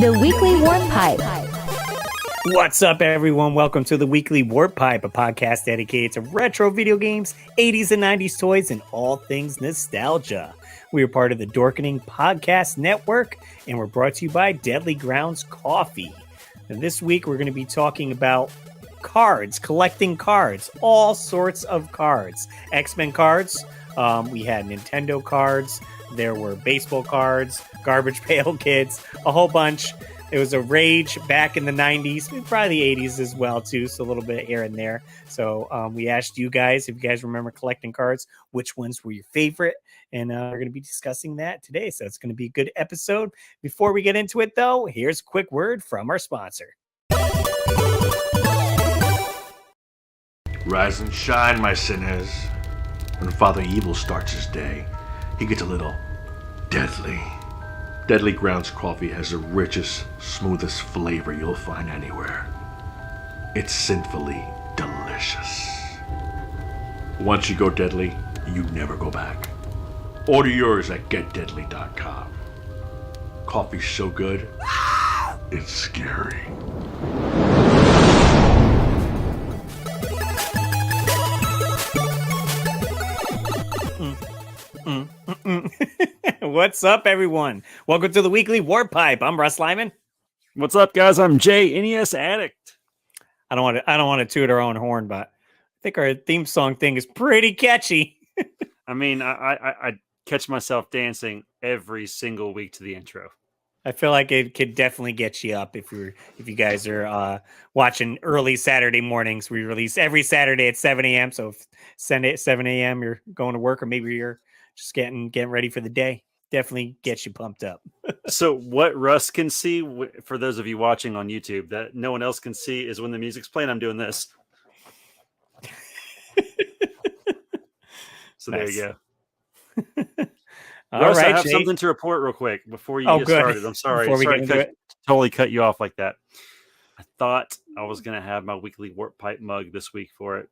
The Weekly Warp Pipe. What's up, everyone? Welcome to the Weekly Warp Pipe, a podcast dedicated to retro video games, 80s and 90s toys, and all things nostalgia. We are part of the Dorkening Podcast Network, and we're brought to you by Deadly Grounds Coffee. And this week, we're going to be talking about cards, collecting cards, all sorts of cards. X-Men cards, we had Nintendo cards, there were baseball cards, Garbage Pail Kids, a whole bunch. It was a rage back in the 90s, probably the 80s as well, too, so a little bit here and there. So we asked you guys, if you guys remember collecting cards, which ones were your favorite, and we're going to be discussing that today, so it's going to be a good episode. Before we get into it, though, here's a quick word from our sponsor. Rise and shine, my sinners. When Father Evil starts his day, he gets a little deadly. Deadly Grounds Coffee has the richest, smoothest flavor you'll find anywhere. It's sinfully delicious. Once you go deadly, you never go back. Order yours at getdeadly.com. Coffee's so good, it's scary. What's up, everyone? Welcome to the Weekly Warp Pipe. I'm Russ Lyman. What's up, guys? I'm Jay, NES Addict. I don't want to toot our own horn, but I think our theme song thing is pretty catchy. I mean, I catch myself dancing every single week to the intro. I feel like it could definitely get you up if you guys are watching early Saturday mornings. We release every Saturday at 7 a.m. So if Sunday at 7 a.m. you're going to work, or maybe you're just getting ready for the day, definitely gets you pumped up. So what Russ can see, for those of you watching on YouTube, that no one else can see, is when the music's playing, I'm doing this. So nice. There you go. Right, Russ, I have Jay. something to report real quick before you get started. I'm sorry. Totally cut you off like that. I thought I was going to have my weekly Warp Pipe mug this week for it,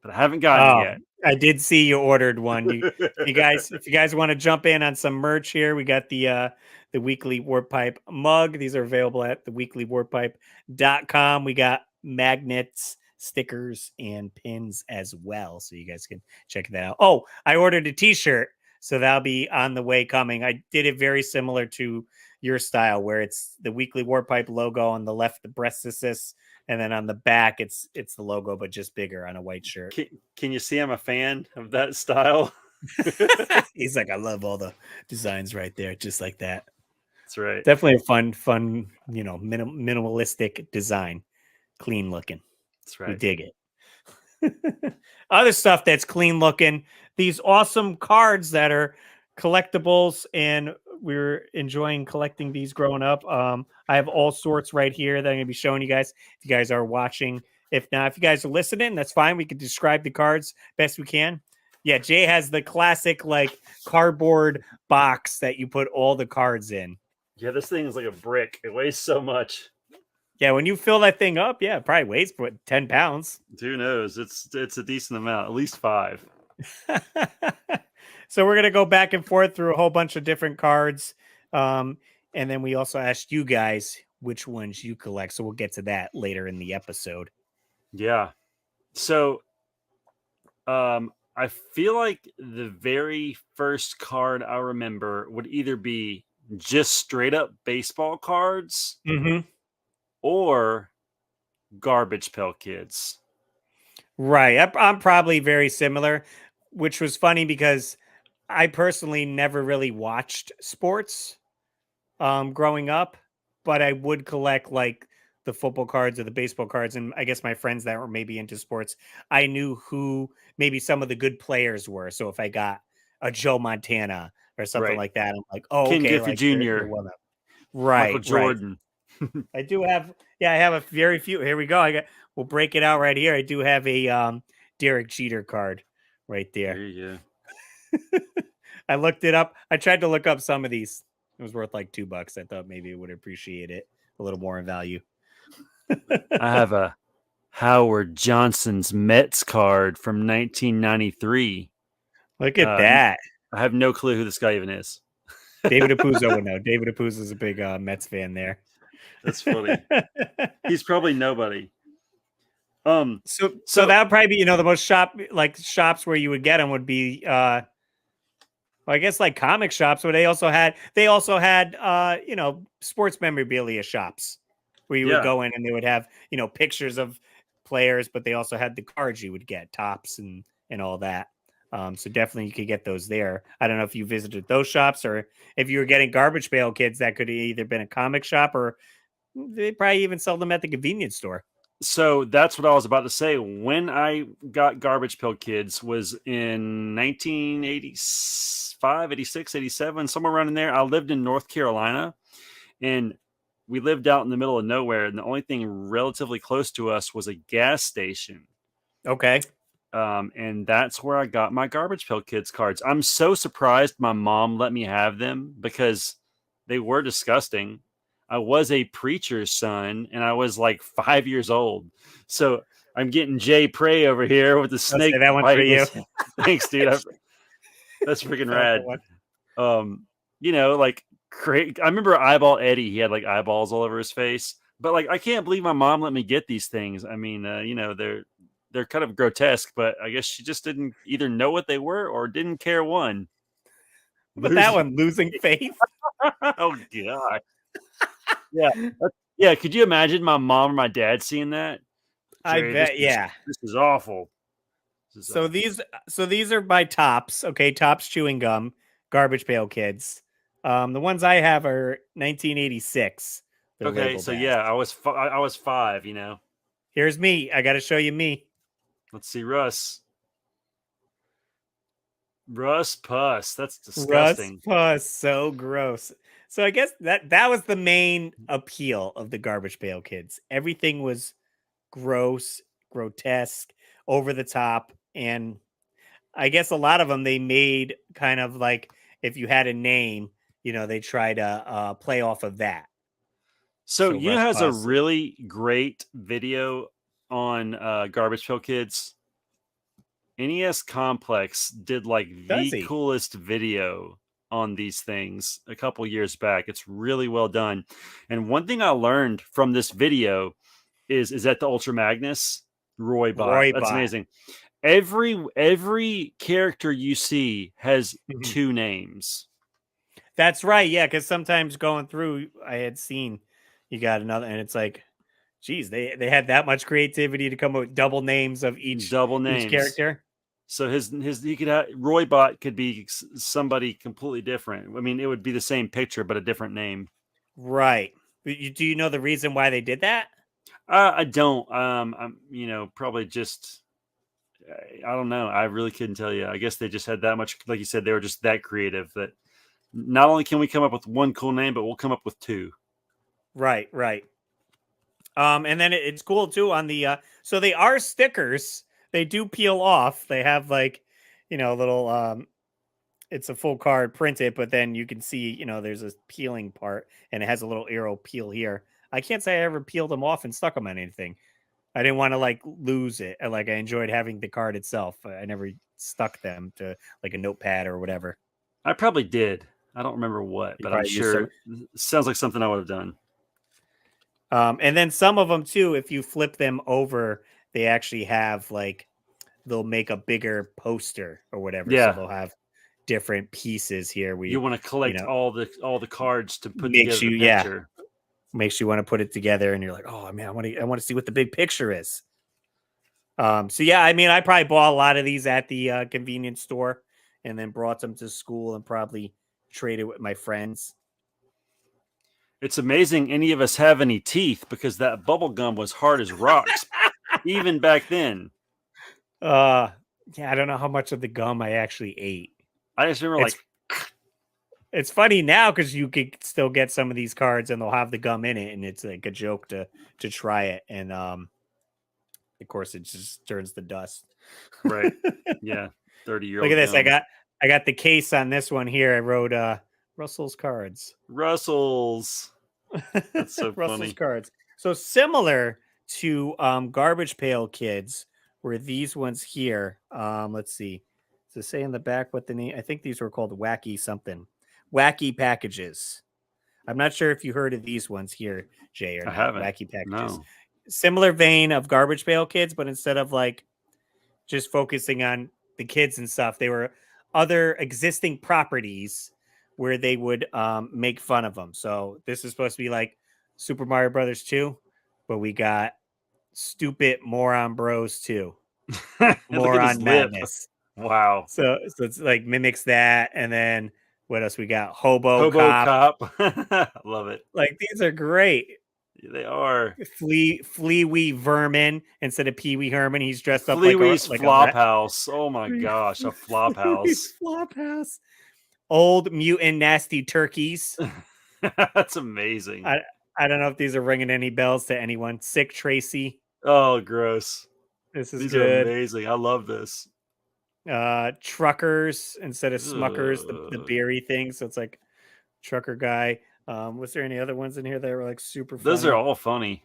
but I haven't gotten it yet. I did see you ordered one. If you guys want to jump in on some merch here, we got the Weekly Warp Pipe mug. These are available at theweeklywarppipe.com. We got magnets, stickers, and pins as well, so you guys can check that out. Oh, I ordered a t-shirt, so that'll be on the way coming. I did it very similar to your style, where it's the Weekly Warp Pipe logo on the left, the breast assist, and then on the back, it's the logo, but just bigger on a white shirt. Can you see I'm a fan of that style? He's like, I love all the designs right there, just like that. That's right. Definitely a fun, minimalistic design, clean looking. That's right. We dig it. Other stuff that's clean looking, these awesome cards that are collectibles, and we were enjoying collecting these growing up. I have all sorts right here that I'm going to be showing you guys if you guys are watching. If not, if you guys are listening, that's fine. We can describe the cards best we can. Yeah, Jay has the classic like cardboard box that you put all the cards in. Yeah, this thing is like a brick. It weighs so much. Yeah, when you fill that thing up, yeah, it probably weighs 10 pounds. Who knows? It's a decent amount, at least 5. So we're going to go back and forth through a whole bunch of different cards. And then we also asked you guys which ones you collect. So we'll get to that later in the episode. Yeah. So I feel like the very first card I remember would either be just straight up baseball cards or Garbage Pail Kids. Right. I'm probably very similar, which was funny because I personally never really watched sports growing up, but I would collect like the football cards or the baseball cards. And I guess my friends that were maybe into sports, I knew who maybe some of the good players were. So if I got a Joe Montana or something like that, I'm like, oh, Ken okay. Griffey like, Jr. Right. Michael Jordan. Right. I do have, I have a very few. Here we go. We'll break it out right here. I do have a Derek Jeter card right there. There you go. I looked it up. I tried to look up some of these. It was worth like $2. I thought maybe it would appreciate it a little more in value. I have a Howard Johnson's Mets card from 1993. Look at that. I have no clue who this guy even is. David Apuzzo would know. David Apuzzo is a big Mets fan there. That's funny. He's probably nobody. So that would probably be, the most shops where you would get them would be, well, I guess like comic shops where they also had, sports memorabilia shops where you would go in and they would have, pictures of players, but they also had the cards you would get, tops and all that. So definitely you could get those there. I don't know if you visited those shops or if you were getting Garbage Pail Kids, that could have either been a comic shop or they probably even sell them at the convenience store. So that's what I was about to say. When I got Garbage Pail Kids was in 1985, 86, 87, somewhere around in there. I lived in North Carolina and we lived out in the middle of nowhere. And the only thing relatively close to us was a gas station. Okay. And that's where I got my Garbage Pail Kids cards. I'm so surprised my mom let me have them because they were disgusting. I was a preacher's son and I was like 5 years old. So I'm getting Jay Prey over here with the snake. That one for you. Thanks, dude. That's freaking rad. Like great. I remember Eyeball Eddie. He had like eyeballs all over his face. But like, I can't believe my mom let me get these things. I mean, they're kind of grotesque, but I guess she just didn't either know what they were or didn't care one. But that one, losing faith. Oh God. Yeah. Could you imagine my mom or my dad seeing that? I bet. This is awful. These are my tops. Okay, Tops chewing gum, Garbage Pail Kids. The ones I have are 1986. Okay, so yeah, I was 5. Here's me. I got to show you me. Let's see, Russ Puss. That's disgusting. Russ Puss, so gross. So I guess that was the main appeal of the Garbage Pail Kids. Everything was gross, grotesque, over the top, and I guess a lot of them they made kind of like if you had a name, they try to play off of that. So you know, has a really great video on Garbage Pail Kids. NES Complex did like the coolest video on these things a couple years back. It's really well done. And one thing I learned from this video is that the Ultra Magnus Roybot. That's amazing. Every character you see has 2 names. That's right. Yeah, because sometimes going through, I had seen you got another, and it's like, geez, they had that much creativity to come up with double names of each character. So he could have Roybot could be somebody completely different. I mean, it would be the same picture but a different name. Right. Do you know the reason why they did that? I don't. I'm probably just. I don't know. I really couldn't tell you. I guess they just had that much. Like you said, they were just that creative that not only can we come up with one cool name, but we'll come up with 2. Right. And then it's cool too on the. So they are stickers. They do peel off. They have like, little, it's a full card printed, but then you can see, there's a peeling part and it has a little arrow peel here. I can't say I ever peeled them off and stuck them on anything. I didn't want to like lose it. Like I enjoyed having the card itself. I never stuck them to like a notepad or whatever. I probably did. I don't remember what, but I'm sure it sounds like something I would have done. And then some of them too, if you flip them over, they actually have like they'll make a bigger poster or whatever. Yeah. So they'll have different pieces here. You want to collect all the cards to put together the picture. Makes you want to put it together, and you're like, oh man, I want to see what the big picture is. So yeah, I mean, I probably bought a lot of these at the convenience store, and then brought them to school and probably traded with my friends. It's amazing any of us have any teeth because that bubble gum was hard as rocks, even back then. Yeah, I don't know how much of the gum I actually ate. I just remember it's funny now because you could still get some of these cards and they'll have the gum in it, and it's like a joke to try it. And of course, it just turns to dust. Right? Yeah, 30-year-old. Look at this. I got the case on this one here. I wrote Russell's cards. Russell's. That's so Russell's funny. cards. So similar to Garbage Pail Kids were these ones here. Let's see. Does it say in the back what the name? I think these were called Wacky something. Wacky packages. I'm not sure if you heard of these ones here, Jay, or I not. haven't. Wacky packages. No. Similar vein of Garbage Pail Kids, but instead of like just focusing on the kids and stuff, they were other existing properties where they would make fun of them. So this is supposed to be like Super Mario Brothers 2, but we got Stupid Moron Bros 2. Look at his Moron lip. Madness. Wow. So it's like mimics that, and then what else we got? Hobo Cop. Love it. Like these are great. They are. Flea-wee Vermin instead of Pee Wee Herman. He's dressed up Flea-wee's like flop house. Oh my gosh, a flop house. Flop house. Old mutant nasty turkeys. That's amazing. I don't know if these are ringing any bells to anyone. Sick Tracy. Oh, gross. This is These good. are amazing. I love this. Truckers instead of Smuckers, the berry thing. So it's like trucker guy. Was there any other ones in here that were like super funny? Those are all funny.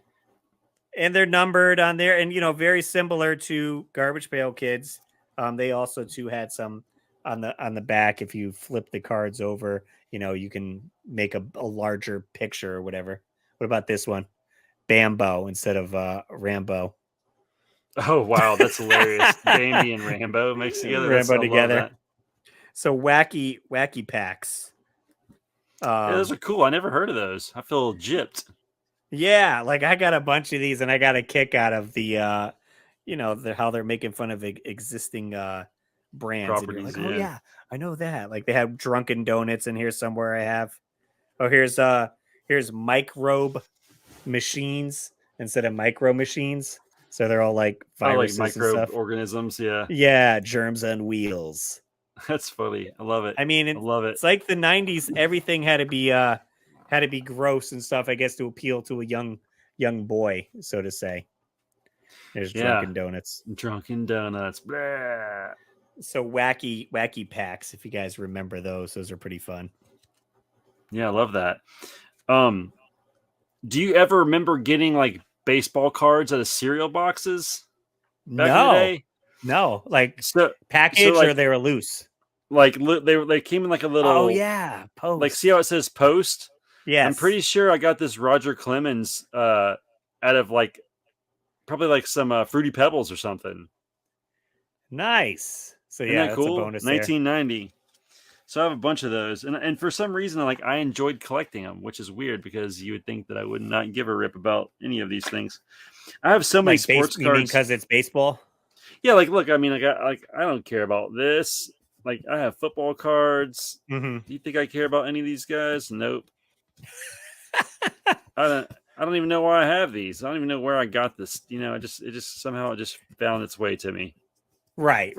And they're numbered on there, and very similar to Garbage Pail Kids. They also too had some on the back. If you flip the cards over, you can make a larger picture or whatever. What about this one? Bambo instead of Rambo. Oh wow, that's hilarious. Bambi and Rambo mixed together. Rambo together. So wacky packs. Yeah, those are cool. I never heard of those. I feel gypped. Yeah, like I got a bunch of these, and I got a kick out of the how they're making fun of existing brands. Properties, and you're like, oh yeah, I know that. Like they have Drunken Donuts in here somewhere. I have. Oh, here's microbe machines instead of micro machines. So they're all like viruses, like microorganisms. Yeah, yeah, germs on wheels. That's funny. I love it. I mean, I love it. It's like the '90s. Everything had to be gross and stuff, I guess, to appeal to a young boy, so to say. There's Drunken Donuts. Drunken Donuts. Blah. So wacky packs, if you guys remember those are pretty fun. Yeah, I love that. Do you ever remember getting like baseball cards out of cereal boxes back in the day? No, like package or they were loose. Like they came in like a little. Oh yeah, post. Like see how it says post? Yeah, I'm pretty sure I got this Roger Clemens out of like probably like some Fruity Pebbles or something. Nice. So Isn't yeah, that cool? That's a bonus. 1990. There. So I have a bunch of those, and for some reason, like I enjoyed collecting them, which is weird because you would think that I would not give a rip about any of these things. I have so many sports cards. You mean because it's baseball? Yeah, like look, I mean, I don't care about this. Like I have football cards. Mm-hmm. Do you think I care about any of these guys? Nope. I don't even know why I have these. I don't even know where I got this. It just somehow found its way to me. Right.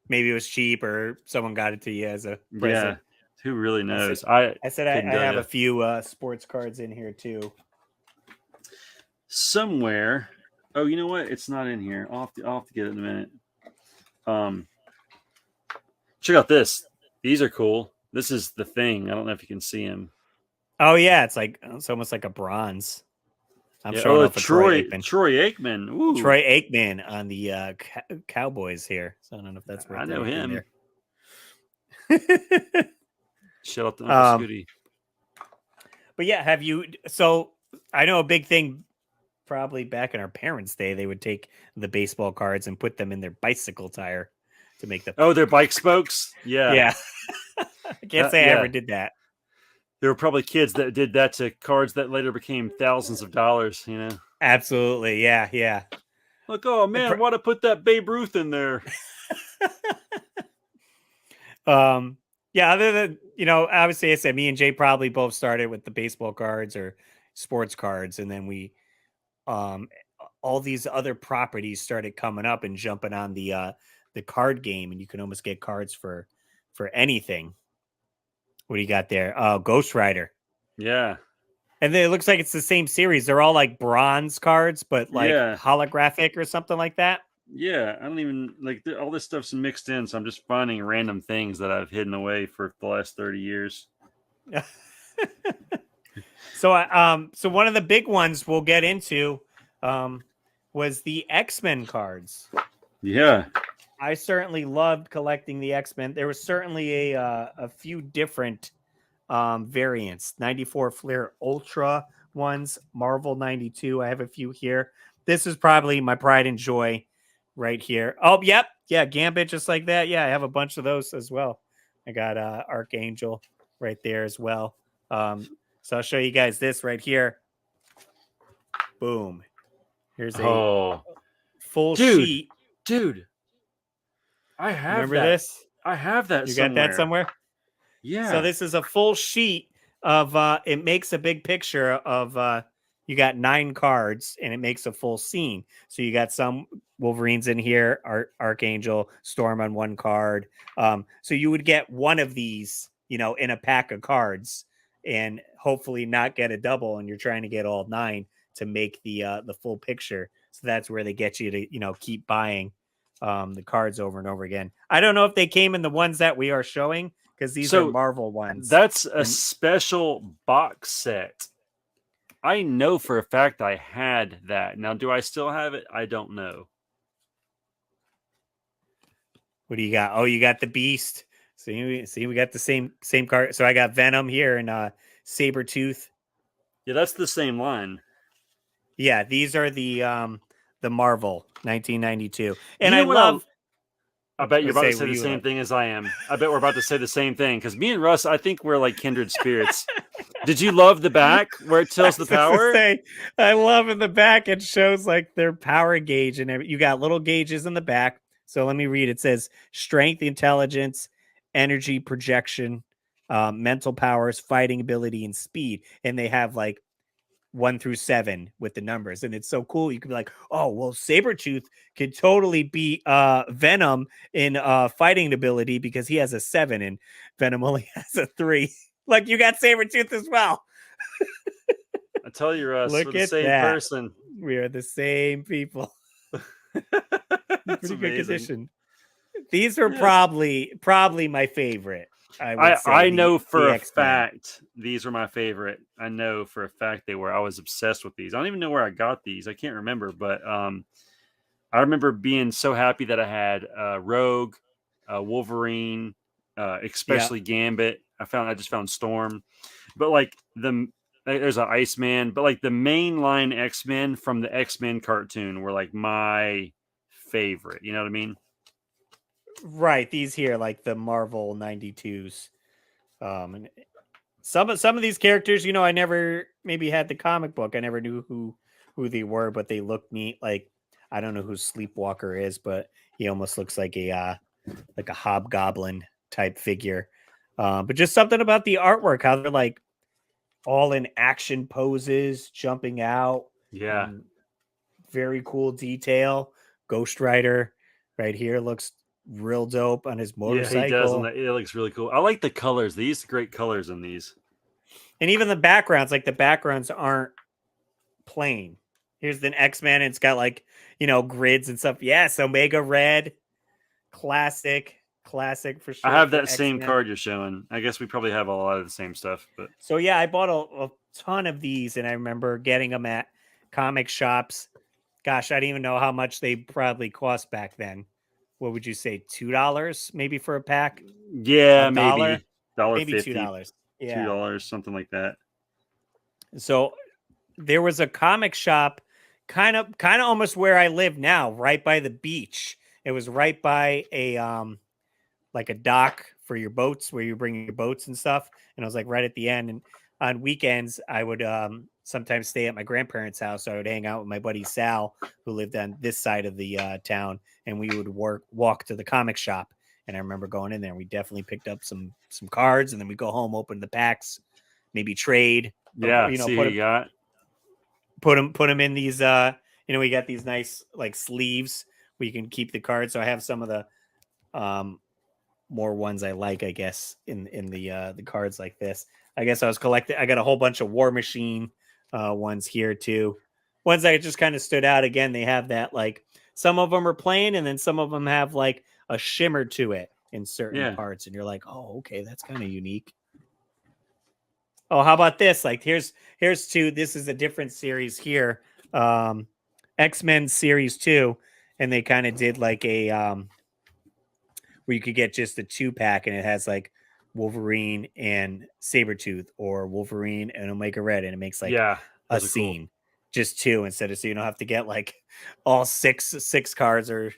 Maybe it was cheap or someone got it to you as a present. Yeah. Who really knows? I said I have a few sports cards in here too. Somewhere. Oh, you know what? It's not in here. I'll have to get it in a minute. Check out this. These are cool. This is the Thing. I don't know if you can see him. Oh yeah, it's almost like a bronze. I'm showing off Troy Aikman. Ooh. Troy Aikman on the Cowboys here. So I don't know if that's where I know him. Shout out to Uncle Scooty. But yeah, so I know a big thing probably back in our parents' day, they would take the baseball cards and put them in their bicycle tire to make their bike spokes? Yeah. Yeah. I can't say I ever did that. There were probably kids that did that to cards that later became thousands of dollars, Absolutely. Yeah. Like, oh man, why'd I put that Babe Ruth in there? Yeah, other than, obviously I said me and Jay probably both started with the baseball cards or sports cards. And then we, all these other properties started coming up and jumping on the card game, and you can almost get cards for anything. What do you got there? Ghost Rider. Yeah. And then it looks like it's the same series. They're all like bronze cards, but like holographic or something like that. Yeah. I don't even all this stuff's mixed in. So I'm just finding random things that I've hidden away for the last 30 years. So one of the big ones we'll get into was the X-Men cards. Yeah. I certainly loved collecting the X-Men. There was certainly a few different variants. 94 Flair Ultra ones, Marvel 92. I have a few here. This is probably my pride and joy right here. Oh, yep. Yeah, Gambit just like that. Yeah, I have a bunch of those as well. I got Archangel right there as well. So I'll show you guys this right here. Boom. Here's a full sheet. Dude. I have Remember that. this? I have that You somewhere. got that somewhere? Yeah. So this is a full sheet of it makes a big picture of you got 9 cards and it makes a full scene. So you got some Wolverines in here, Archangel, Storm on one card. So you would get one of these, in a pack of cards and hopefully not get a double, and you're trying to get all 9 to make the full picture. So that's where they get you to, keep buying the cards over and over again. I don't know if they came in the ones that we are showing, because these are Marvel ones. That's a special box set. I know for a fact I had that. Now, do I still have it? I don't know. What do you got? Oh, you got the Beast. See, we got the same card. So I got Venom here and Sabretooth. Yeah, that's the same line. Yeah, these are the Marvel 1992. And I love... I bet you're about to say the same thing as I am. I bet we're about to say the same thing, because me and Russ, I think we're like kindred spirits. Did you love the back where it tells the power? I love in the back it shows like their power gauge, and you got little gauges in the back. So let me read. It says strength, intelligence, energy, projection, mental powers, fighting ability, and speed. And they have like 1 through 7 with the numbers, and it's so cool. You can be like, oh well, Sabretooth could totally beat Venom in fighting ability because he has a 7 and Venom only has a 3. Like, you got Sabretooth as well. I tell you, Russ, we're the same person. We are the same people. Pretty good condition. These are probably my favorite. I know for a fact these are my favorite. I know for a fact they were. I was obsessed with these. I don't even know where I got these. I can't remember, but I remember being so happy that I had Rogue, Wolverine, especially Gambit. I just found Storm, but like there's an Iceman, but like the mainline X-Men from the X-Men cartoon were like my favorite. You know what I mean? Right, these here, like the Marvel 92s. And some of these characters, I never maybe had the comic book. I never knew who they were, but they look neat. Like, I don't know who Sleepwalker is, but he almost looks like a hobgoblin type figure. But just something about the artwork, how they're like all in action poses, jumping out. Yeah. Very cool detail. Ghost Rider right here looks real dope on his motorcycle. Yeah, he does. It looks really cool. I like the colors. They use great colors in these. And even the backgrounds, like the backgrounds aren't plain. Here's the X-Men, and it's got like, grids and stuff. Yes, Omega Red. Classic for sure. I have that same card you're showing. I guess we probably have a lot of the same stuff. But so yeah, I bought a ton of these, and I remember getting them at comic shops. Gosh, I didn't even know how much they probably cost back then. What would you say, $2 maybe for a pack? Yeah, maybe maybe $1.50. $2. Yeah, $2, something like that. So there was a comic shop, kind of almost where I live now, right by the beach. It was right by a like a dock for your boats, where you bring your boats and stuff. And I was like right at the end. And on weekends, I would sometimes stay at my grandparents' house. So I would hang out with my buddy Sal, who lived on this side of the town, and we would walk to the comic shop. And I remember going in there, and we definitely picked up some cards, and then we go home, open the packs, maybe trade. Yeah, put them in these. We got these nice like sleeves where you can keep the cards. So I have some of the more ones I like, I guess, in the cards like this. I guess I was collecting. I got a whole bunch of War Machine ones here too. Ones that just kind of stood out. Again, they have that, like, some of them are plain, and then some of them have like a shimmer to it in certain parts, and you're like, oh, okay, that's kind of unique. Oh, how about this? Like, here's two. This is a different series here. X-Men Series 2, and they kind of did like a where you could get just a 2-pack, and it has like Wolverine and Sabretooth, or Wolverine and Omega Red, and it makes like Yeah, a those are cool. scene. Just 2 instead of, so you don't have to get like all six cards or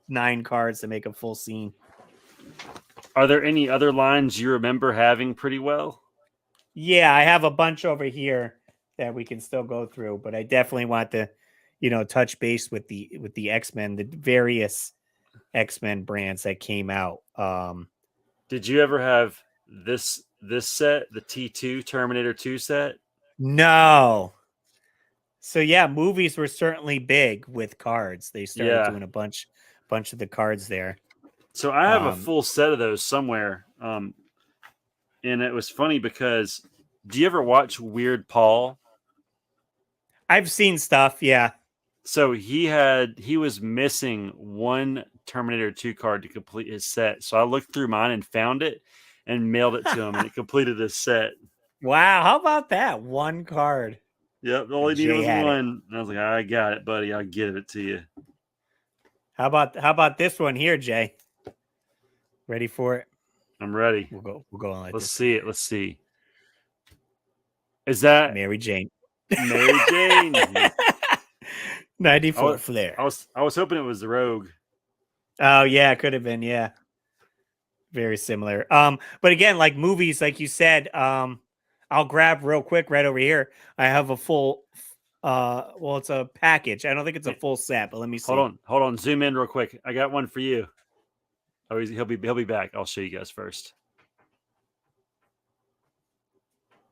9 cards to make a full scene. Are there any other lines you remember having pretty well? Yeah, I have a bunch over here that we can still go through, but I definitely want to, touch base with the X-Men, the various X-Men brands that came out. Did you ever have this set, the T2 Terminator 2 set? No. So yeah, movies were certainly big with cards. They started doing a bunch of the cards there. So I have a full set of those somewhere. And it was funny because, do you ever watch Weird Paul? I've seen stuff, yeah. So he was missing one Terminator 2 card to complete his set. So I looked through mine and found it and mailed it to him, and it completed his set. Wow, how about that? One card. Yep, all he needed was one. And I was like, I got it, buddy. I'll give it to you. How about this one here, Jay? Ready for it? I'm ready. We'll go on like Let's this. see it. Let's see. Is that Mary Jane? Mary Jane. 94 Flair. I was hoping it was the Rogue. Oh yeah, it could have been, yeah. Very similar. But again, like movies, like you said, I'll grab real quick right over here. I have a full well, it's a package. I don't think it's a full set, but let me see. Hold on. Zoom in real quick. I got one for you. Oh, he'll be back. I'll show you guys first.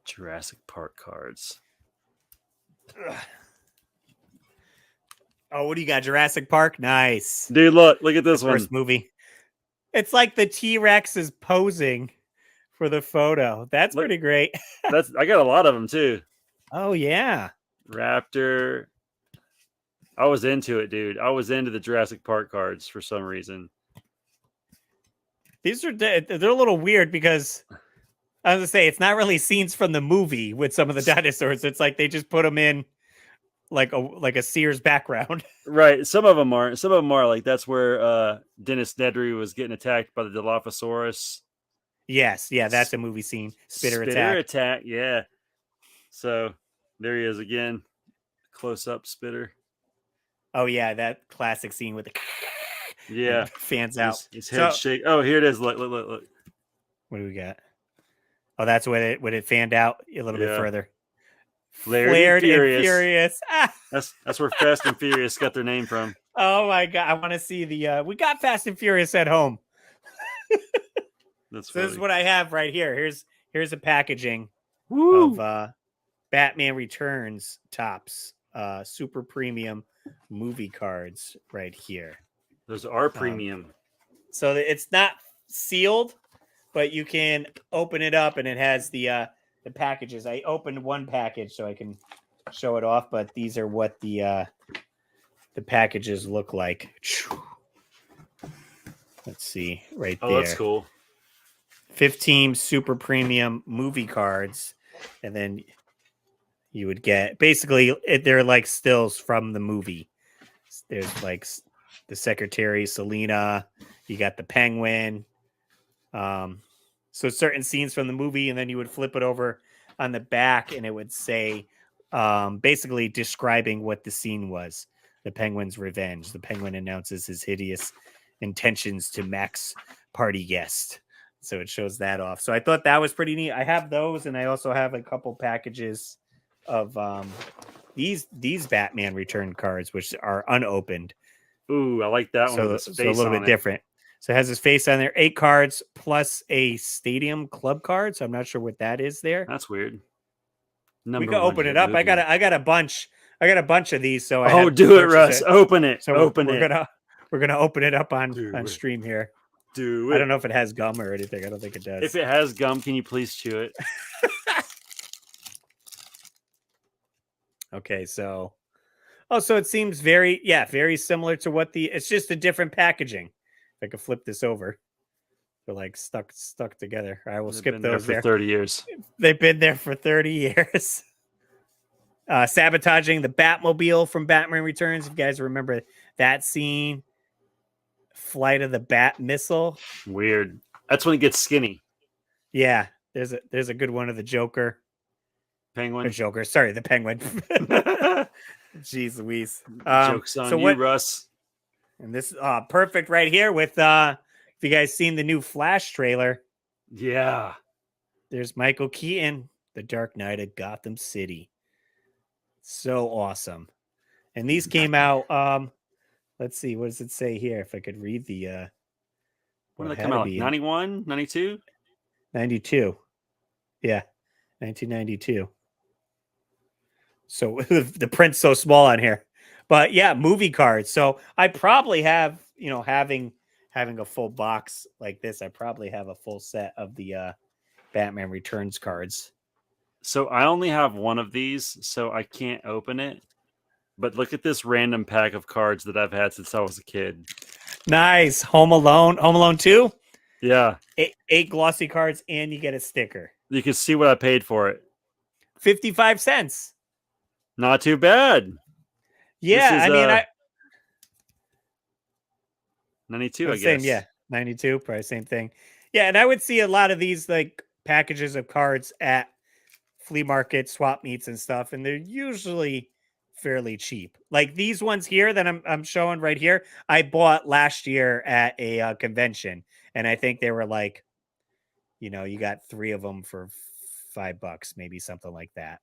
Jurassic Park cards. Ugh. Oh, what do you got? Jurassic Park? Nice. Dude, look at this one. First movie. It's like the T-Rex is posing for the photo. That's pretty great. I got a lot of them too. Oh yeah. Raptor. I was into it, dude. I was into the Jurassic Park cards for some reason. They're a little weird because I was gonna say it's not really scenes from the movie with some of the dinosaurs. It's like they just put them in like a Sears background. Right. Some of them are. Some of them are like that's where Dennis Nedry was getting attacked by the Dilophosaurus. Yes, yeah, that's a movie scene. Spitter attack, yeah. So there he is again. Close up Spitter. Oh yeah, that classic scene with the fans out. His head shake. Oh, here it is. Look. What do we got? Oh, that's when it fanned out a little bit further. Flared and Furious. That's where Fast and Furious got their name from. Oh my god, I want to see the we got Fast and Furious at home. That's so this is what I have right here. Here's a packaging of Batman Returns tops, super premium movie cards right here. Those are premium. So it's not sealed, but you can open it up and it has the packages. I opened one package so I can show it off, but these are what the packages look like. Let's see right there. Oh, that's cool. 15 super premium movie cards, and then you would get basically they're like stills from the movie. There's like the Secretary Selena, you got the Penguin, so certain scenes from the movie, and then you would flip it over on the back and it would say basically describing what the scene was. The Penguin's revenge. The Penguin announces his hideous intentions to Mac's party guest. So it shows that off. So I thought that was pretty neat. I have those, and I also have a couple packages of these Batman return cards, which are unopened. Ooh, I like that one. So a little bit different. So it has his face on there. 8 cards plus a stadium club card. So I'm not sure what that is there. That's weird. We can open it up. Movie. I got a bunch. I got a bunch of these. So do it, Russ. Open it. So open it. We're gonna open it up on stream here. Do it. I don't know if it has gum or anything. I don't think it does. If it has gum, can you please chew it? Okay, so it seems very similar to what it's just a different packaging. If I could flip this over. They're like stuck together. I will skip those there for 30 years. They've been there for 30 years. Sabotaging the Batmobile from Batman Returns. If you guys remember that scene. Flight of the Bat missile. Weird. That's when it gets skinny. Yeah, there's a good one of the Joker. Penguin. Joker. Sorry, the Penguin. Jeez Louise. Joke's on you, Russ. And this perfect right here with if you guys seen the new Flash trailer. Yeah. There's Michael Keaton, the Dark Knight of Gotham City. So awesome. And these came out let's see, what does it say here? If I could read the when did they come out? 91, 92? 92. Yeah. 1992. So the print's so small on here. But yeah, movie cards. So I probably have, having a full box like this, I probably have a full set of the Batman Returns cards. So I only have one of these, so I can't open it. But look at this random pack of cards that I've had since I was a kid. Nice. Home Alone 2? Yeah. 8 glossy cards, and you get a sticker. You can see what I paid for it. 55 cents. Not too bad. Yeah, I mean, 92, I guess. Same, yeah. 92, probably same thing. Yeah, and I would see a lot of these like packages of cards at flea markets, swap meets and stuff, and they're usually fairly cheap. Like these ones here that I'm showing right here, I bought last year at a convention, and I think they were like, you got 3 of them for $5, maybe something like that.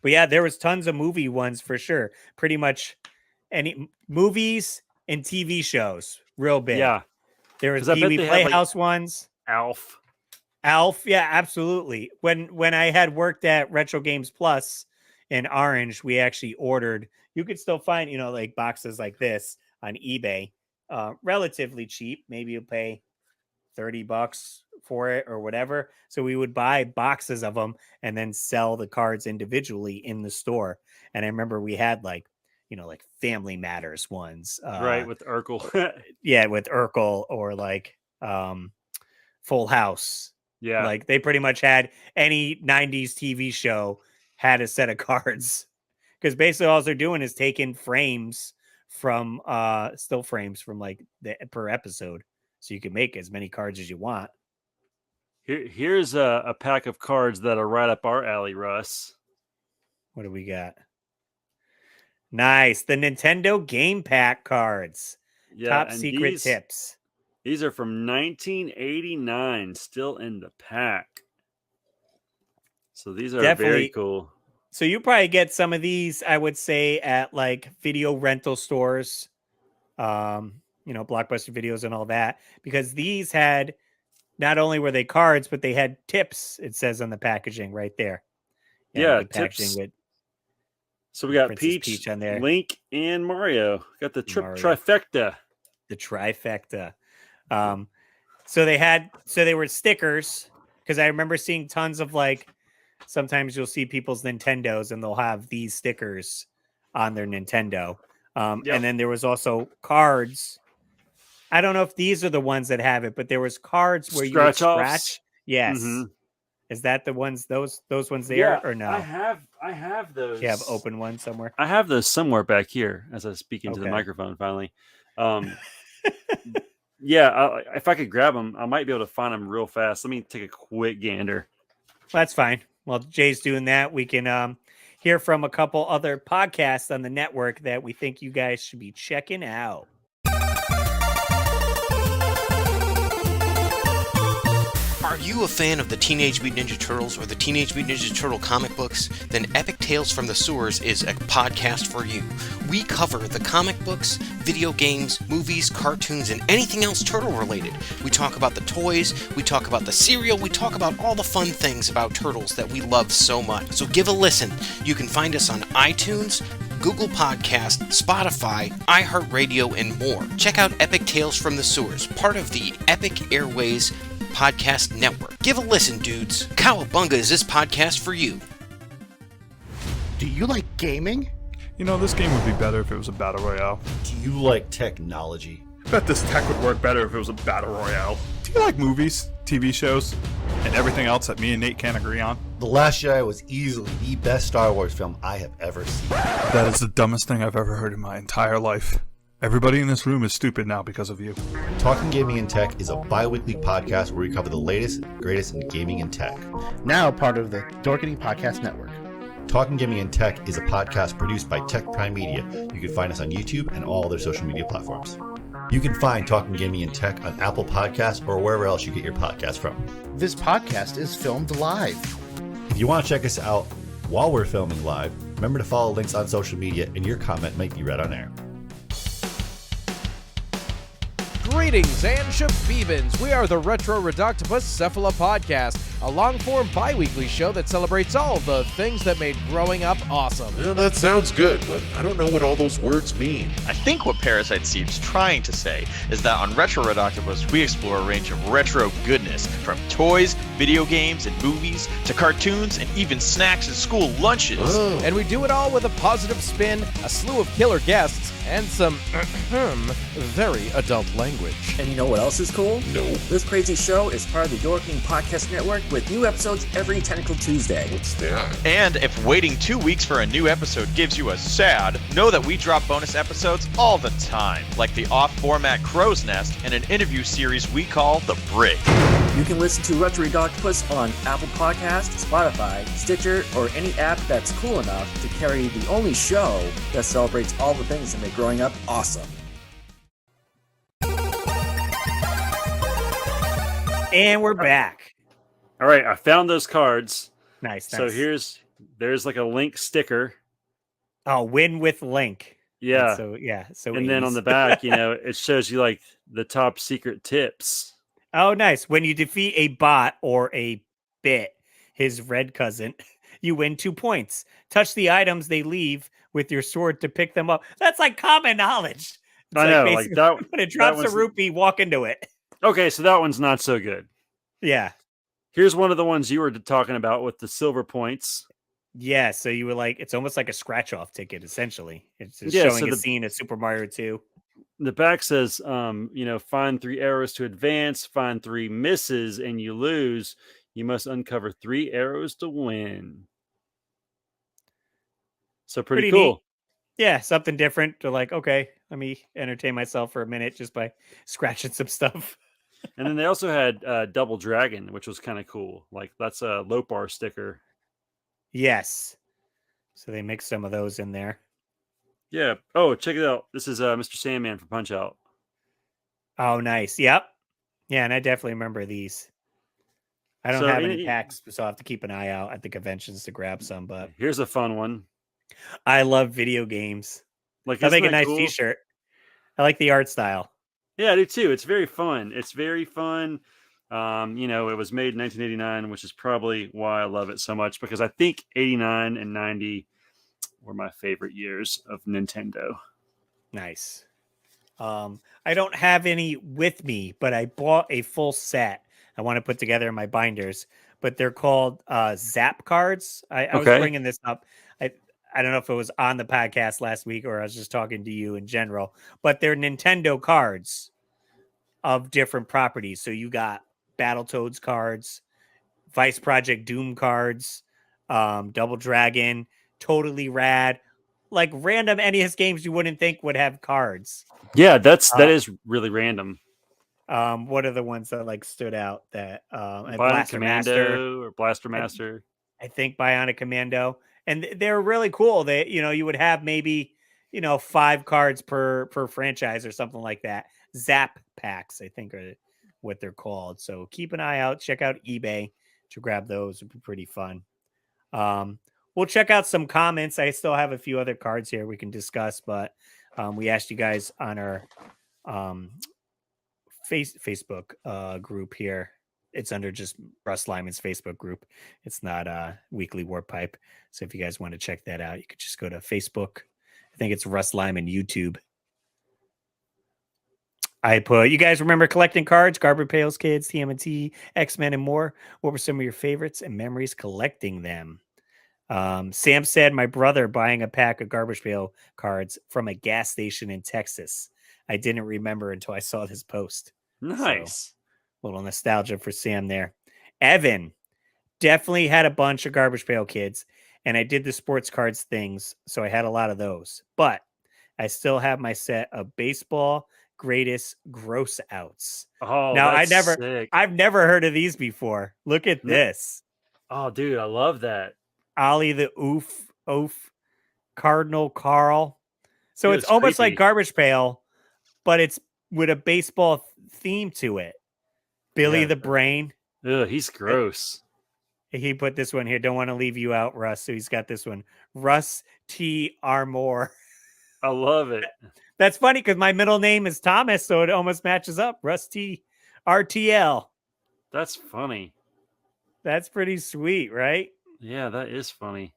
But yeah, there was tons of movie ones for sure. Pretty much any movies and TV shows, real big. Yeah, there was Pee Wee Playhouse ones. Alf, yeah, absolutely. When I had worked at Retro Games Plus in Orange, we actually ordered. You could still find like boxes like this on eBay, relatively cheap. Maybe you'll pay $30 for it or whatever. So we would buy boxes of them and then sell the cards individually in the store. And I remember we had like Family Matters ones, right, with Urkel. Yeah, with Urkel, or like Full House. Yeah, like they pretty much had any 90s TV show had a set of cards, because basically all they're doing is taking frames from still frames from like per episode. So you can make as many cards as you want. Here's a pack of cards that are right up our alley, Russ. What do we got? Nice. The Nintendo Game Pack cards. Yeah, Top secret tips. These are from 1989, still in the pack. So these are very cool. So you probably get some of these, I would say, at like video rental stores. Blockbuster Videos and all that, because these had, not only were they cards, but they had tips. It says on the packaging right there. Yeah, tips. So we got Peach on there, Link, and Mario. Got the trifecta. The trifecta. So they were stickers, because I remember seeing tons of like, sometimes you'll see people's Nintendos and they'll have these stickers on their Nintendo. And then there was also cards. I don't know if these are the ones that have it, but there was cards where you would scratch. Yes. Mm-hmm. Is that the ones, those ones there, or no? I have those. You have open ones somewhere? I have those somewhere back here as I speak into the microphone finally. Yeah, if I could grab them, I might be able to find them real fast. Let me take a quick gander. That's fine. While Jay's doing that, we can hear from a couple other podcasts on the network that we think you guys should be checking out. Are you a fan of the Teenage Mutant Ninja Turtles or the Teenage Mutant Ninja Turtle comic books? Then Epic Tales from the Sewers is a podcast for you. We cover the comic books, video games, movies, cartoons, and anything else turtle related. We talk about the toys, we talk about the cereal, we talk about all the fun things about turtles that we love so much. So give a listen. You can find us on iTunes, Google Podcast, Spotify, iHeartRadio, and more. Check out Epic Tales from the Sewers, part of the Epic Airways Podcast Network. Give a listen, dudes. Cowabunga is this podcast for you. Do you like gaming? This game would be better if it was a battle royale. Do you like technology? I bet this tech would work better if it was a battle royale. Do you like movies, TV shows, and everything else that me and Nate can't agree on? The Last Jedi was easily the best Star Wars film I have ever seen. That is the dumbest thing I've ever heard in my entire life. Everybody in this room is stupid now because of you. Talking Gaming and Tech is a bi-weekly podcast where we cover the latest and greatest in gaming and tech. Now part of the Dorkening Podcast Network. Talking Gaming and Tech is a podcast produced by Tech Prime Media. You can find us on YouTube and all other social media platforms. You can find Talking Gaming and Tech on Apple Podcasts or wherever else you get your podcasts from. This podcast is filmed live. If you want to check us out while we're filming live, remember to follow links on social media and your comment might be read on air. Greetings and shabebans. We are the Retro Reductopus Cephala Podcast, a long-form bi-weekly show that celebrates all the things that made growing up awesome. Well, that sounds good, but I don't know what all those words mean. I think what Parasite Steve's trying to say is that on Retro Reductopus, we explore a range of retro goodness, from toys, video games, and movies, to cartoons, and even snacks and school lunches. Oh. And we do it all with a positive spin, a slew of killer guests, and some very adult language. And you know what else is cool? No. This crazy show is part of the Dorkening Podcast Network with new episodes every Tentacle Tuesday. What's that? And if waiting 2 weeks for a new episode gives you a sad, know that we drop bonus episodes all the time, like the off-format Crow's Nest and an interview series we call The Brig. You can listen to Retro Reductopus on Apple Podcasts, Spotify, Stitcher, or any app that's cool enough to carry the only show that celebrates all the things that make growing up awesome. And we're back. All right, I found those cards. Nice. So there's like a Link sticker. Oh, win with Link. Yeah. So and then on the back, it shows you like the top secret tips. Oh, nice. When you defeat a bot or a bit, his red cousin, you win 2 points. Touch the items they leave with your sword to pick them up. That's like common knowledge. It's I know, like that. When it drops a rupee, walk into it. Okay, so that one's not so good. Yeah. Here's one of the ones you were talking about with the silver points. Yeah, so you were like, it's almost like a scratch-off ticket, essentially. It's just showing a scene of Super Mario 2. The back says, find 3 arrows to advance, find 3 misses, and you lose. You must uncover 3 arrows to win. So pretty cool. Neat. Yeah, something different to like, okay, let me entertain myself for a minute just by scratching some stuff. And then they also had Double Dragon, which was kind of cool. Like that's a Lopar sticker. Yes. So they mixed some of those in there. Yeah. Oh, check it out. This is Mr. Sandman from Punch Out. Oh, nice. Yep. Yeah, and I definitely remember these. I don't have any packs, so I'll have to keep an eye out at the conventions to grab some. But here's a fun one. I love video games. Like, I'll make a nice t-shirt. I like the art style. Yeah, I do too. It's very fun. It was made in 1989, which is probably why I love it so much, because I think 89 and 90 were my favorite years of Nintendo. Nice. I don't have any with me, but I bought a full set I want to put together in my binders, but they're called Zap cards. I was bringing this up. I don't know if it was on the podcast last week or I was just talking to you in general, but they're Nintendo cards of different properties. So you got Battletoads cards, Vice Project Doom cards, Double Dragon, Totally Rad, like random NES games you wouldn't think would have cards. Yeah, that is really random. What are the ones that like stood out? That Blaster Master. I think Bionic Commando. And they're really cool. They, you would have maybe, 5 cards per franchise or something like that. Zap packs, I think, are what they're called. So keep an eye out. Check out eBay to grab those. It'd be pretty fun. We'll check out some comments. I still have a few other cards here we can discuss, but we asked you guys on our Facebook group here. It's under just Russ Lyman's Facebook group. It's not a Weekly Warp Pipe. So if you guys want to check that out, you could just go to Facebook. I think it's Russ Lyman YouTube. You guys remember collecting cards, Garbage Pail Kids, TMNT, X-Men, and more? What were some of your favorites and memories collecting them? Sam said, my brother buying a pack of Garbage Pail cards from a gas station in Texas. I didn't remember until I saw this post. Nice. So, little nostalgia for Sam there. Evan definitely had a bunch of Garbage Pail Kids, and I did the sports cards things, so I had a lot of those. But I still have my set of baseball greatest gross outs. Oh, Now that's sick. I've never heard of these before. Look at this. Oh, dude, I love that. Ollie the Oof, Cardinal Carl. So Dude, it's it's almost like creepy. Garbage Pail, but it's with a baseball theme to it. Billy Yeah. the Brain. Ugh, he's gross. He put this one here. Don't want to leave you out, Russ. So he's got this one. Russ T. Armour. I love it. That's funny because my middle name is Thomas, so it almost matches up. Russ T. RTL. That's funny. That's pretty sweet, right? Yeah, that is funny.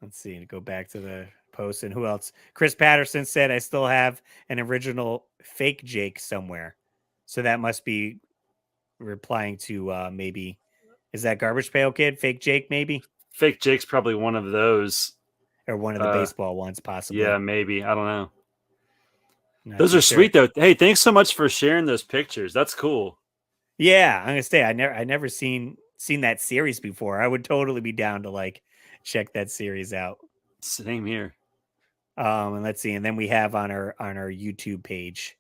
Let's see. Go back to the post. And who else? Chris Patterson said, I still have an original fake Jake somewhere. So that must be replying to maybe, is that Garbage Pail Kid? Fake Jake, maybe? Fake Jake's probably one of those. Or one of the baseball ones, possibly. Yeah, maybe. I don't know. Not those are sure. sweet, though. Hey, thanks so much for sharing those pictures. That's cool. Yeah, I'm gonna say I never seen that series before. I would totally be down to like check that series out. Same here. And let's see, and then we have on our YouTube page.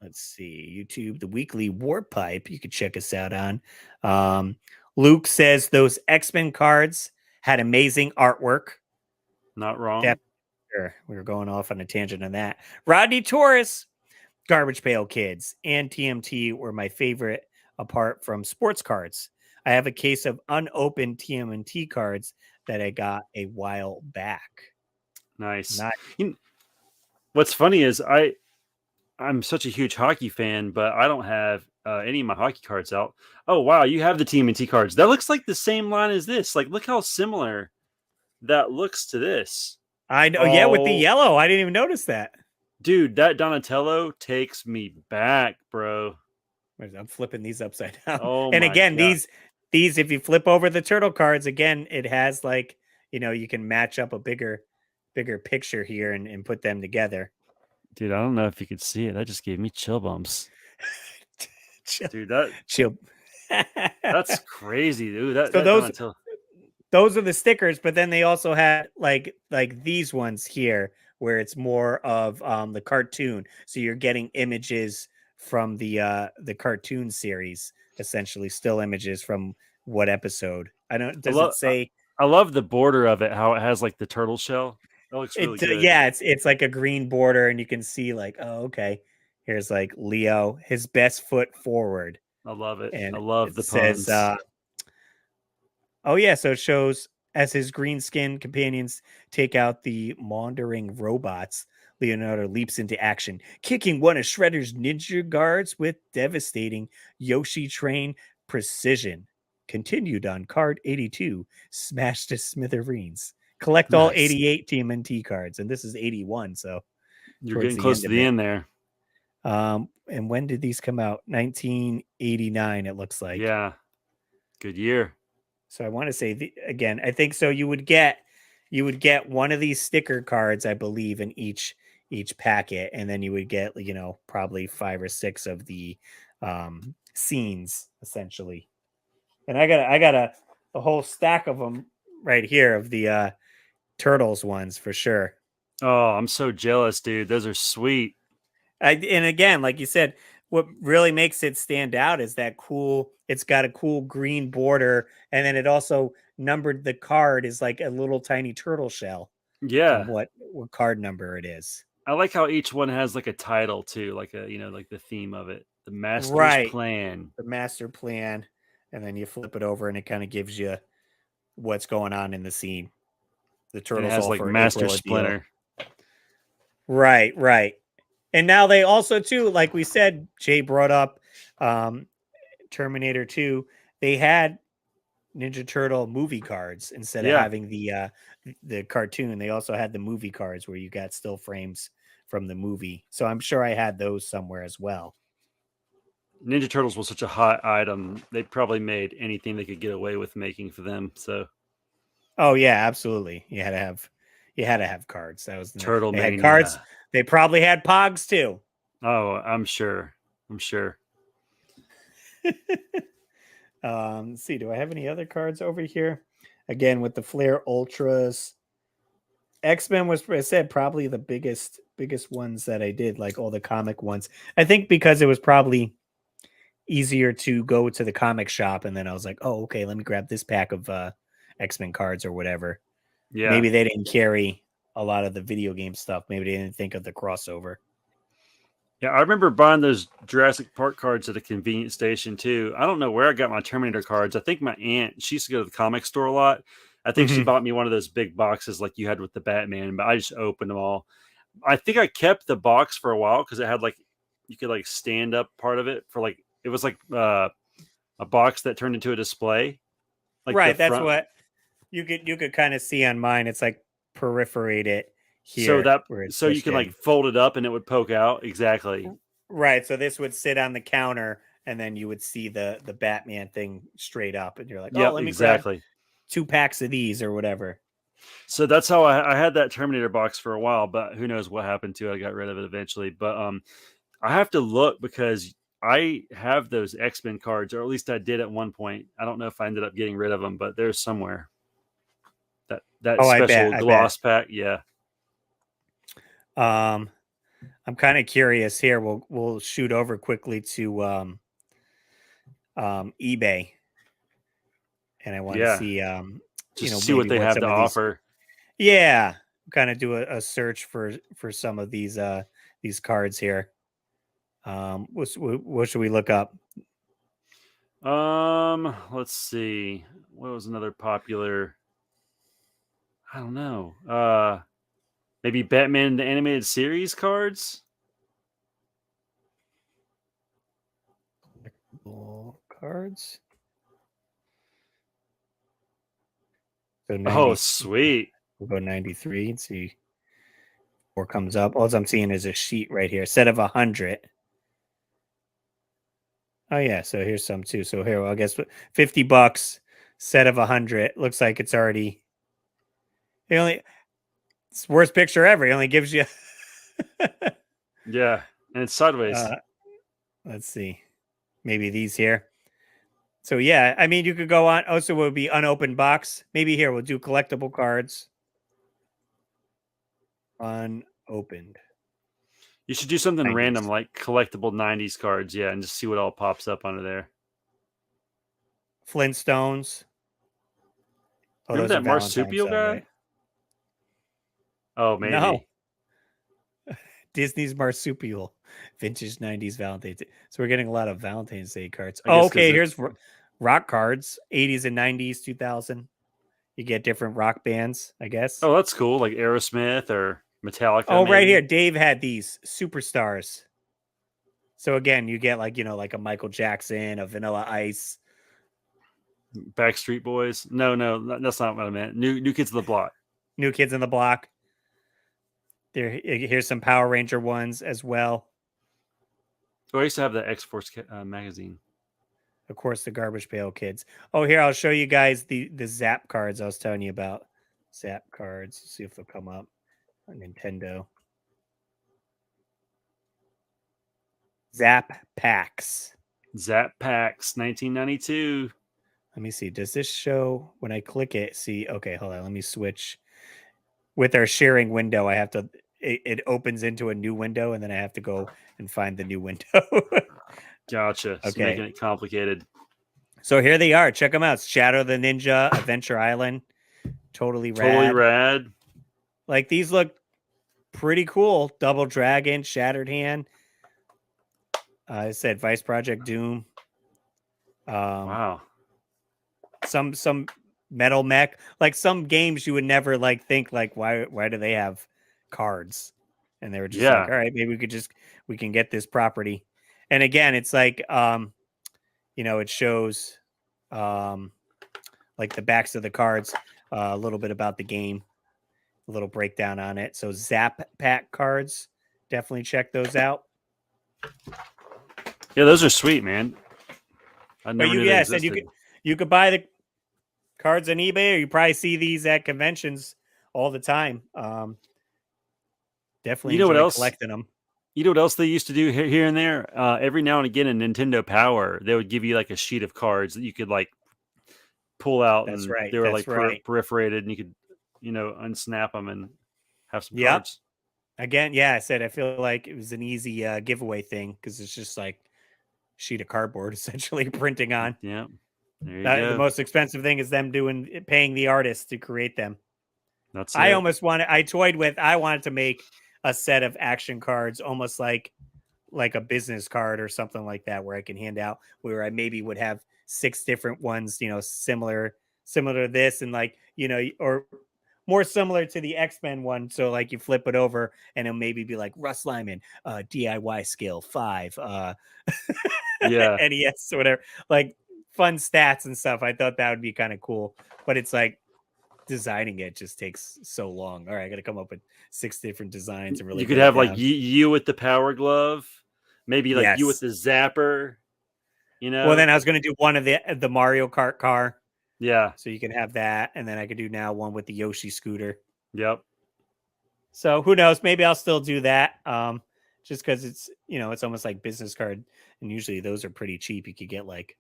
Let's see, YouTube, the weekly Warp Pipe. You could check us out on. Luke says those X-Men cards had amazing artwork. Not wrong. Sure. We were going off on a tangent on that. Rodney Torres, Garbage Pail Kids, and TMT were my favorite apart from sports cards. I have a case of unopened TMNT cards that I got a while back. Nice. What's funny is I'm such a huge hockey fan, but I don't have any of my hockey cards out. Oh, wow. You have the TMNT cards. That looks like the same line as this. Like, look how similar that looks to this. I know. Yeah, with the yellow. I didn't even notice that. Dude, that Donatello takes me back, bro. I'm flipping these upside down. Oh, and again, God. these, if you flip over the turtle cards, again, it has like, you can match up a bigger picture here and put them together. Dude, I don't know if you could see it. That just gave me chill bumps. Dude, chill. That's crazy, dude. Those are the stickers, but then they also had like these ones here where it's more of the cartoon. So you're getting images from the cartoon series, essentially still images from what episode. Does it say? I love the border of it, how it has like the turtle shell. That looks really good. Yeah, it's like a green border, and you can see like, oh, okay. Here's like Leo, his best foot forward. I love it. And I love the puns. Oh yeah, so it shows as his green skin companions take out the maundering robots, Leonardo leaps into action, kicking one of Shredder's ninja guards with devastating Yoshi train precision. Continued on card 82, smash to smithereens. Collect all 88 TMNT cards, and this is 81, so you're getting close to the end there. And when did these come out? 1989, it looks like. Yeah, good year. So I want to say again, I think so. You would get one of these sticker cards, I believe, in each packet, and then you would get probably 5 or 6 of the scenes essentially. And I got a whole stack of them right here of the Turtles ones for sure. Oh, I'm so jealous, dude. Those are sweet. And again, like you said, what really makes it stand out is that cool. It's got a cool green border, and then it also numbered the card is like a little tiny turtle shell. Yeah, what card number it is. I like how each one has like a title too, like like the theme of it, the master's plan. The master plan, and then you flip it over, and it kind of gives you what's going on in the scene. The turtles has like Master Splinter. Right. And now they also too, like we said, Jay brought up Terminator 2. They had Ninja Turtle movie cards instead of having the cartoon. They also had the movie cards where you got still frames from the movie. So I'm sure I had those somewhere as well. Ninja Turtles was such a hot item. They probably made anything they could get away with making for them. So, oh yeah, absolutely. You had to have cards. That was Turtle They had cards. They probably had Pogs too. Oh, I'm sure. Let's see. Do I have any other cards over here? Again, with the Flare Ultras. X-Men was, I said, probably the biggest ones that I did, like all the comic ones. I think because it was probably easier to go to the comic shop, and then I was like, oh, okay, let me grab this pack of X-Men cards or whatever. Yeah. Maybe they didn't carry a lot of the video game stuff. Maybe they didn't think of the crossover. Yeah, I remember buying those Jurassic Park cards at a convenience station too. I don't know where I got my Terminator cards. I think my aunt, she used to go to the comic store a lot. I think she bought me one of those big boxes like you had with the Batman, but I just opened them all. I think I kept the box for a while because it had like, you could like stand up part of it for like, it was like a box that turned into a display. Like right, that's what you could kind of see on mine. It's like perforated here. So you can like fold it up and it would poke out. Exactly. Right. So this would sit on the counter and then you would see the Batman thing straight up and you're like, oh, let me grab 2 packs of these or whatever. So that's how I had that Terminator box for a while, but who knows what happened to it. I got rid of it eventually, but I have to look because I have those X-Men cards, or at least I did at one point. I don't know if I ended up getting rid of them, but they're somewhere. That special gloss pack. Yeah. I'm kind of curious here. We'll shoot over quickly to eBay, and I want to see just see what they have to offer. Yeah, kind of do a search for some of these cards here. What should we look up? Let's see. What was another popular? I don't know. Maybe Batman the Animated Series cards? Cards? So sweet. We'll go 93 and see what comes up. All I'm seeing is a sheet right here. Set of 100. Oh, yeah. So here's some too. So here, well, I guess $50, set of 100. Looks like it's already... It's worst picture ever. He only gives you. Yeah, and it's sideways. Let's see. Maybe these here. So yeah, I mean, you could go on. Also, it would be unopened box. Maybe here we'll do collectible cards. Unopened. You should do something 90s. random like collectible 90s cards, yeah, and just see what all pops up under there. Flintstones. Remember that marsupial guy? Right? Oh, maybe. No. Disney's marsupial. Vintage 90s Valentine's Day. So we're getting a lot of Valentine's Day cards. Oh, okay. Here's rock cards. 80s and 90s, 2000. You get different rock bands, I guess. Oh, that's cool. Like Aerosmith or Metallica. Oh, maybe. Right here. Dave had these superstars. So again, you get like a Michael Jackson, a Vanilla Ice. Backstreet Boys. No, that's not what I meant. New Kids on the Block. New Kids on the Block. Here's some Power Ranger ones as well. Oh, I used to have the X-Force magazine. Of course, the Garbage Pail Kids. Oh, here, I'll show you guys the Zap cards I was telling you about. Zap cards. Let's see if they'll come up on Nintendo. Zap Packs. Zap Packs, 1992. Let me see. Does this show when I click it? See, okay, hold on. Let me switch. With our sharing window, I have to, it opens into a new window and then I have to go and find the new window. Gotcha. Okay. It's making it complicated. So here they are. Check them out. Shadow the Ninja, Adventure Island. Totally rad. Totally rad. Like these look pretty cool. Double Dragon, Shattered Hand. I said Vice Project Doom. Wow. Some Metal Mech, like some games you would never like think like why do they have cards? And they were just like, all right, maybe we can get this property. And again, it's like it shows like the backs of the cards, a little bit about the game, a little breakdown on it. So Zap Pack cards, definitely check those out. Yeah, those are sweet, man. I never knew they existed. You could buy the cards on eBay, or you probably see these at conventions all the time. Definitely collecting them. You know what else they used to do here and there? Every now and again in Nintendo Power, they would give you like a sheet of cards that you could like pull out. That's and right. They were perforated and you could, unsnap them and have some cards. Again, yeah, I said I feel like it was an easy giveaway thing because it's just like sheet of cardboard essentially printing on. Yeah. There you go. The most expensive thing is them paying the artist to create them. That's I wanted to make a set of action cards almost like a business card or something like that where I can hand out, where I maybe would have 6 different ones, similar to this, and like, or more similar to the X-Men one. So like you flip it over and it'll maybe be like Russ Lyman, DIY skill 5, NES, whatever, like fun stats and stuff. I thought that would be kind of cool, but it's like designing it just takes so long. All right, I got to come up with 6 different designs and really. You could have like you with the power glove, maybe like you with the zapper. Well, then I was going to do one of the Mario Kart car. Yeah. So you can have that, and then I could do now one with the Yoshi scooter. Yep. So who knows? Maybe I'll still do that. Just because it's it's almost like business card, and usually those are pretty cheap. You could get like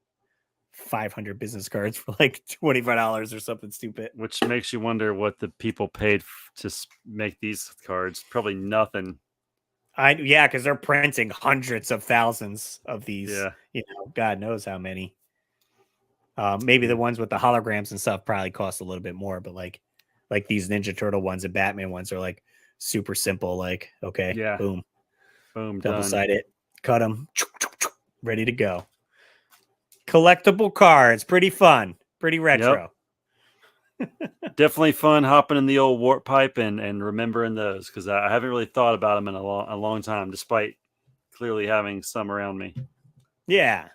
500 business cards for like $25 or something stupid. Which makes you wonder what the people paid to make these cards. Probably nothing. Because they're printing hundreds of thousands of these. Yeah. God knows how many. Maybe the ones with the holograms and stuff probably cost a little bit more, but like these Ninja Turtle ones and Batman ones are like super simple. Like, okay, boom, double sided, cut them, ready to go. Collectible cards, pretty fun, pretty retro. Yep. Definitely fun hopping in the old warp pipe and remembering those, because I haven't really thought about them in a long time, despite clearly having some around me. Yeah.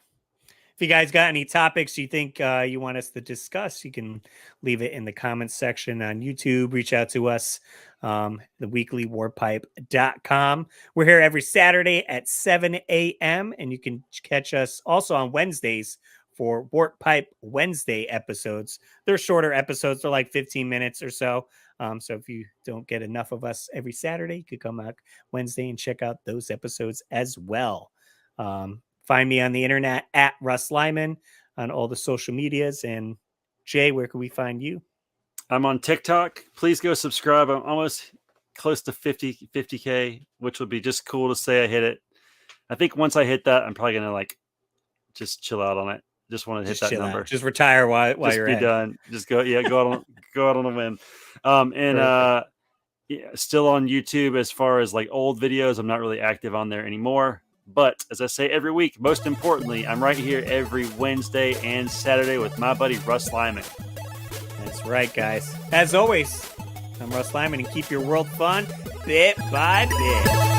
If you guys got any topics you think you want us to discuss, you can leave it in the comments section on YouTube. Reach out to us, theweeklywarpipe.com. We're here every Saturday at 7 a.m. and you can catch us also on Wednesdays for Warp Pipe Wednesday episodes. They're shorter episodes. They're like 15 minutes or so. So if you don't get enough of us every Saturday, you could come out Wednesday and check out those episodes as well. Find me on the internet at Russ Lyman on all the social medias. And Jay, where can we find you? I'm on TikTok. Please go subscribe. I'm almost close to 50K, which would be just cool to say I hit it. I think once I hit that, I'm probably going to like just chill out on it. Just want to hit that number. Out. Just retire while just you're be done. Just go out on a whim. Still on YouTube as far as like old videos. I'm not really active on there anymore. But as I say every week, most importantly, I'm right here every Wednesday and Saturday with my buddy Russ Lyman. That's right, guys. As always, I'm Russ Lyman, and keep your world fun bit by bit.